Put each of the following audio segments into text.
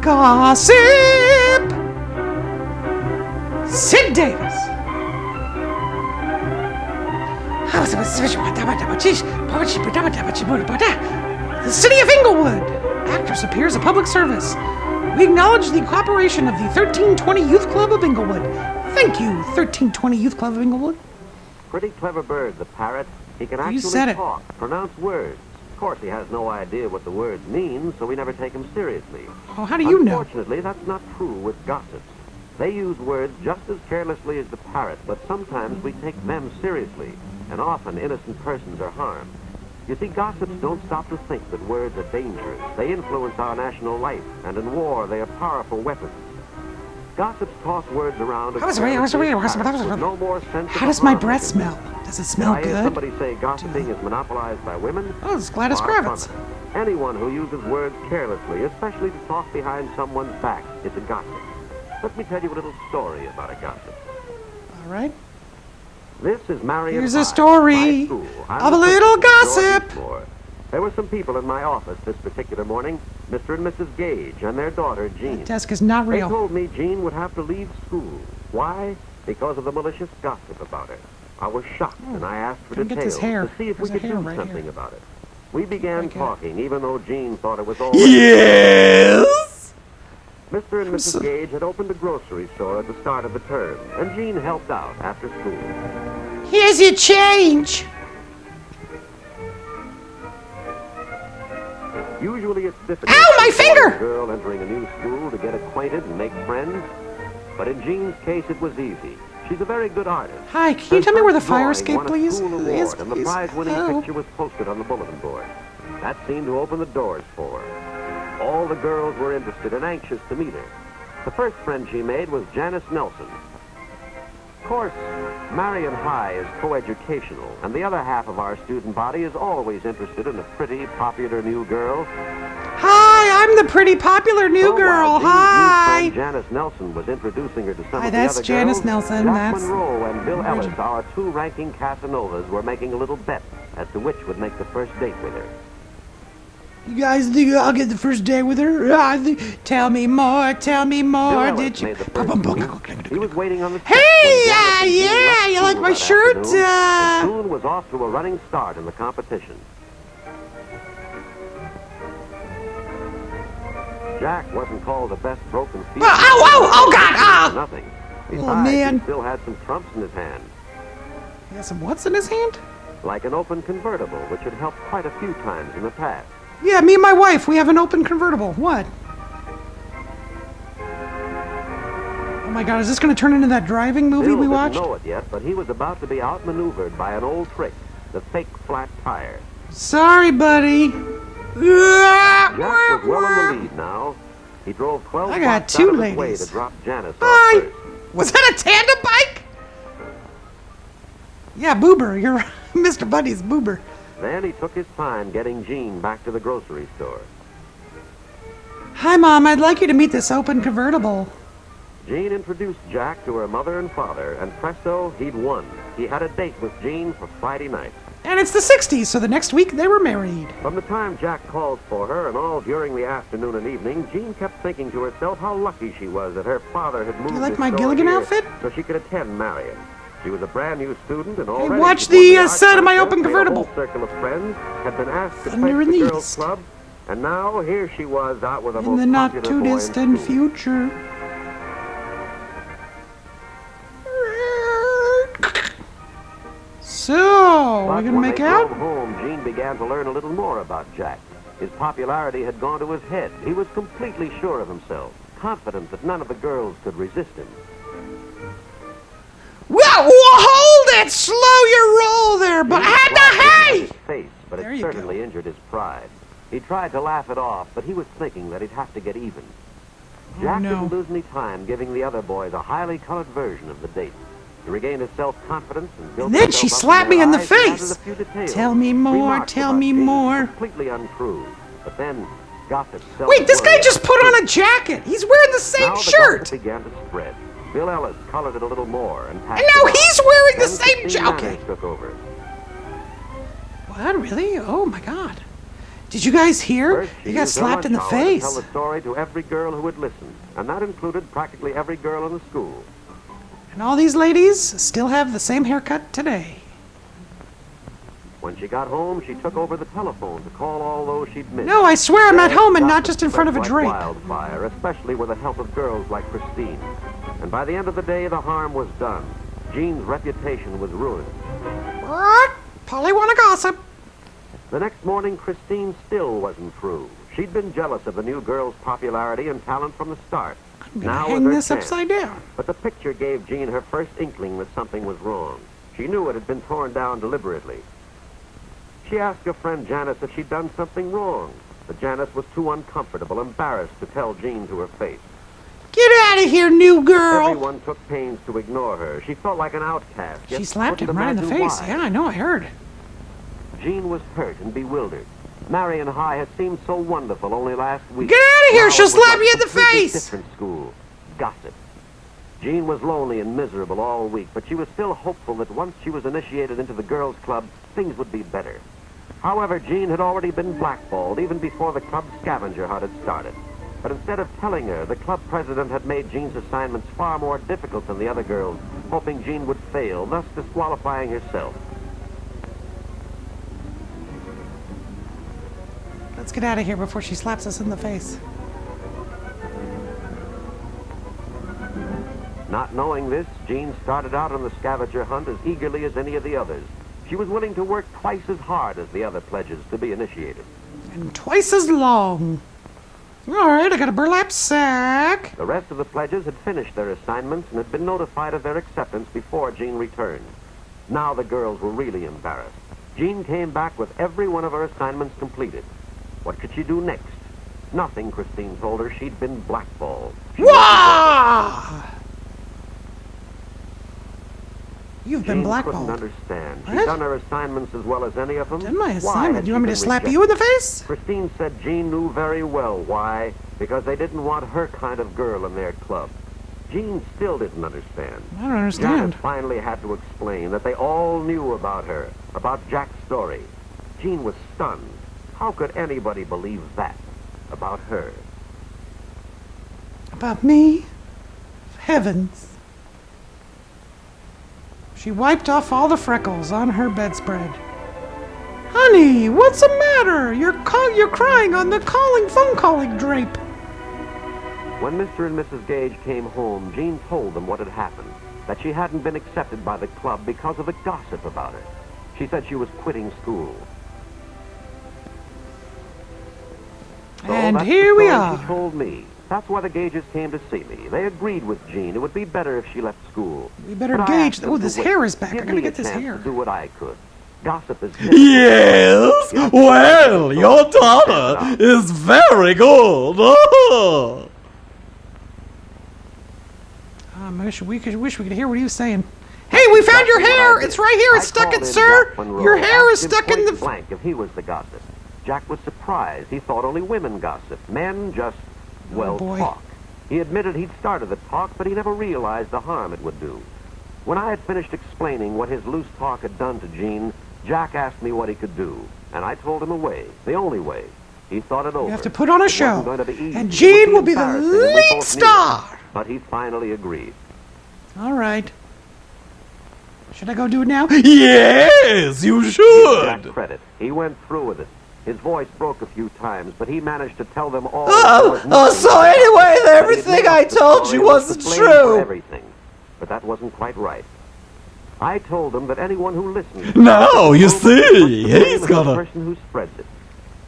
Gossip! Sid Davis. The City of Inglewood. Actress appears at public service. We acknowledge the cooperation of the 1320 Youth Club of Inglewood. Thank you, 1320 Youth Club of Inglewood. Pretty clever bird, the parrot. He can actually talk, pronounce words. Of course, he has no idea what the words mean, so we never take him seriously. Oh, how do you know? Unfortunately, that's not true with gossips. They use words just as carelessly as the parrot, but sometimes we take them seriously, and often innocent persons are harmed. You see, gossips don't stop to think that words are dangerous. They influence our national life, and in war, they are powerful weapons. Gossips toss words around. How does my breath smell? Does it smell good? Somebody say gossiping is monopolized by women. Oh, it's Gladys Kravitz. Anyone who uses words carelessly, especially to talk behind someone's back, is a gossip. Let me tell you a little story about a gossip. All right. This is Marion. Here's a story of a little gossip. There were some people in my office this particular morning, Mr. and Mrs. Gage and their daughter, Jean. That desk is not real. They told me Jean would have to leave school. Why? Because of the malicious gossip about her. I was shocked, and I asked for details to see if we could do something about it. We began talking, even though Jean thought it was all... Yes! Mr. and Mrs. Gage had opened a grocery store at the start of the term, and Jean helped out after school. Here's your change! Usually it's difficult my finger! for a girl entering a new school to get acquainted and make friends. But in Jean's case, it was easy. She's a very good artist. Hi, can you tell me where the fire escape, please? Yes, and the prize-winning picture was posted on the bulletin board. That seemed to open the doors for her. All the girls were interested and anxious to meet her. The first friend she made was Janice Nelson. Of course, Marion High is coeducational, and the other half of our student body is always interested in a pretty, popular new girl. Hi, I'm the pretty, popular new girl. Hi. Janice Nelson was introducing her to some of the that's other Janice girls. Nelson. Jack That's Monroe and Bill Ellis, our two ranking Casanovas, were making a little bet as to which would make the first date with her. You guys think I'll get the first date with her? Tell me more, tell me more. Did you? He was waiting on the hey, yeah, you like my shirt? Soon was off to a running start in the competition. Jack wasn't called the best broken feet. Oh, God! Nothing. Besides, man. He still had some trumps in his hand. He has some what's in his hand? Like an open convertible, which had helped quite a few times in the past. Yeah, me and my wife, we have an open convertible. What? Oh my God, is this going to turn into that driving movie we watched? Bill didn't know it yet, but he was about to be outmaneuvered by an old trick, the fake flat tire. Sorry, buddy. Jack was well in the lead now. He drove 12 blocks out of his way to drop Janice off first. Was that a tandem bike? Yeah, Boober. You're Mr. Buddy's Boober. Then he took his time getting Jean back to the grocery store. Hi, Mom. I'd like you to meet this open convertible. Jean introduced Jack to her mother and father, and presto, he'd won. He had a date with Jean for Friday night. And it's the 60s, so the next week they were married. From the time Jack called for her and all during the afternoon and evening, Jean kept thinking to herself how lucky she was that her father had moved. Do you like my Gilligan outfit? So she could attend Marion. She was a brand new student and already... Hey, watch the set of my open convertible. A whole circle of friends had been asked to Thunder play in the the girls' East. club, and now here she was out with a in most the not popular too boy in distant school. future. So, are we gonna make out? When they drove home, Jean began to learn a little more about Jack. His popularity had gone to his head. He was completely sure of himself, confident that none of the girls could resist him. Whoa, hold it! Slow your roll there, but hey! His face, but it certainly injured his pride. He tried to laugh it off, but he was thinking that he'd have to get even. Jack didn't lose any time giving the other boys a highly colored version of the date. He regained his self-confidence and built then she slapped me in the face. Tell me more, tell me more. Completely untrue. But then gossip. Wait, this guy just put on a jacket. He's wearing the same shirt. The began to spread. Bill Ellis colored it a little more and now he's wearing the same jacket. Took over. What, really? Oh my God. Did you guys hear? First, she You got used her slapped in the lunch hour to face. tell the story to every girl who would listen, and that included practically every girl in the school. And all these ladies still have the same haircut today. When she got home, she took over the telephone to call all those she'd missed. No, I swear I'm at Their home and not gossip just in front of a spread drape. like wildfire, especially with the help of girls like Christine. And by the end of the day, the harm was done. Jean's reputation was ruined. What? Polly wanna gossip. The next morning, Christine still wasn't through. She'd been jealous of the new girl's popularity and talent from the start. I'm gonna Now hang was her this chance. upside down. But the picture gave Jean her first inkling that something was wrong. She knew it had been torn down deliberately. She asked her friend Janice if she'd done something wrong, but Janice was too uncomfortable, embarrassed to tell Jean to her face. Get out of here, new girl. Everyone took pains to ignore her. She felt like an outcast. yet She slapped couldn't him right in the imagine face. why. Yeah, I know, I heard. Jean was hurt and bewildered. Marion High had seemed so wonderful only last week. Get out of here, Now she'll it was slap like you in a the completely face. Different school. Gossip. Jean was lonely and miserable all week, but she was still hopeful that once she was initiated into the girls' club, things would be better. However, Jean had already been blackballed even before the club's scavenger hunt had started. But instead of telling her, the club president had made Jean's assignments far more difficult than the other girls, hoping Jean would fail, thus disqualifying herself. Let's get out of here before she slaps us in the face. Not knowing this, Jean started out on the scavenger hunt as eagerly as any of the others. She was willing to work twice as hard as the other pledges to be initiated. And twice as long. All right, I got a burlap sack. The rest of the pledges had finished their assignments and had been notified of their acceptance before Jean returned. Now the girls were really embarrassed. Jean came back with every one of her assignments completed. What could she do next? Nothing, Christine told her. She'd been blackballed. Wah! You've been Jean blackballed. couldn't understand. She'd What? done her assignments as well as any of them. Done my Why assignment. had You want me she to been slap rejected? you in the face? Christine said Jean knew very well why. Because they didn't want her kind of girl in their club. Jean still didn't understand. I don't understand. Janet finally had to explain that they all knew about her, about Jack's story. Jean was stunned. How could anybody believe that about her? About me? Heavens. She wiped off all the freckles on her bedspread. Honey, what's the matter? You're crying on the phone calling drape. When Mr. and Mrs. Gage came home, Jean told them what had happened, that she hadn't been accepted by the club because of the gossip about her. She said she was quitting school. So And that's here the we story are. She told me. That's why the Gages came to see me. They agreed with Jean. It would be better if she left school. We better But I gauge. asked them Oh, to this wait. hair is back. Give I gotta me get a this chance hair. to do what I could. Gossip is Yes, well, your daughter is very good. Oh. I wish we could hear what he was saying. Hey, we found your hair! It's right here! It's stuck in, sir! Your hair is stuck in the... blank if he was the gossip. Jack was surprised. He thought only women gossiped. Men just, well, boy. talk. He admitted he'd started the talk, but he never realized the harm it would do. When I had finished explaining what his loose talk had done to Jean, Jack asked me what he could do, and I told him a way, the only way. He thought it over. You have to put on a It wasn't show. going to be easy. And It Jean would will be the embarrassing, and we lead both knew star. it. But he finally agreed. All right. Should I go do it now? Yes, you Jack should. credit. He went through with it. His voice broke a few times, but he managed to tell them all. there was nothing So to anyway, that he had everything made I up the told story you was wasn't to blame for true. everything. But that wasn't quite right. I told them that anyone who listened. Now, you will see, put the blame he's on gonna- the person who spreads it.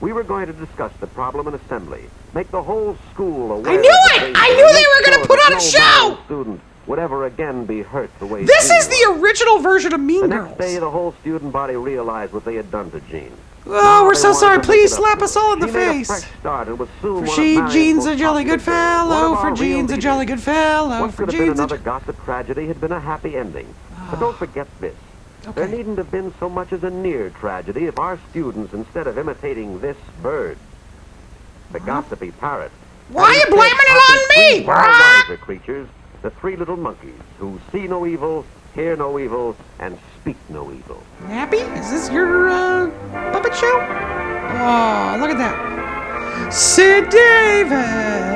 We were going to discuss the problem in assembly, make the whole school aware. I knew of the it! danger, I knew they make were gonna sure put that on a no show! moral student would ever again be hurt the way This Jean is the was. original version of Mean The Girls. next day, the whole student body realized what they had done to Jean. Oh, Now we're they so wanted sorry. to make Please it up slap to us her. all in the She made a face. fresh start and was soon For one she, of Marion's Jean's a most jolly popular good girls, one fellow. of For our real Jean's a leaders. jolly good fellow. What For could have been Jean's a... another gossip tragedy had been a happy ending. But don't forget this. There Okay. needn't have been so much as a near tragedy if our students, instead of imitating this bird, the gossipy parrot, Why had you blaming instead it on copied me? three far wiser creatures, the three little monkeys, who see no evil, hear no evil, and speak no evil. Nappy, is this your puppet show? Oh, look at that. Sid Davis!